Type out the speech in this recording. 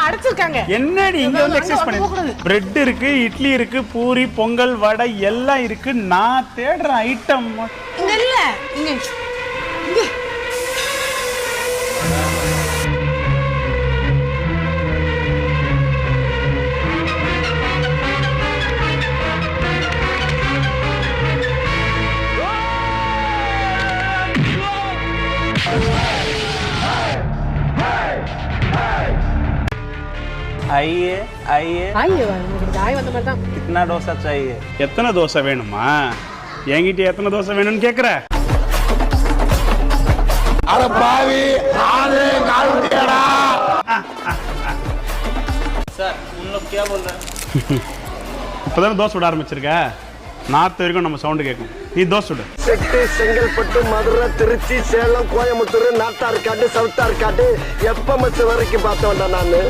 அடைச்சிருக்காங்க. என்னடி இங்க வந்து எக்ஸசைஸ் பண்ணி பிரெட் இருக்கு, இட்லி இருக்கு, பூரி, பொங்கல், வடை எல்லாம் இருக்கு. நான் தேடுற ஐட்டம் இங்க இல்ல. இங்க இங்க आइए आइए ஆயே உங்களுக்கு ஆய் வந்த மாதிரி தான். कितना डोसा चाहिए எத்தனை தோசை வேணுமா? என்கிட்ட எத்தனை தோசை வேணும்னு கேக்குற? अरे பாவி ஆளே காலுடா. सर उन लोग क्या बोल रहे हैं இப்போதானே தோசை விட ஆரம்பிச்சிருக்க. நார்த்து வரைக்கும் நம்ம சவுண்டு கேட்கும். நீ தோசை விடு. செட்டி, செங்கல்பட்டு, மதுரை, திருச்சி, சேலம், கோயம்புத்தூர், நாட்டார்காடு, சவுத்தார்காடு எப்ப மச்சு வரைக்கும் பார்த்தவன்டா நானு.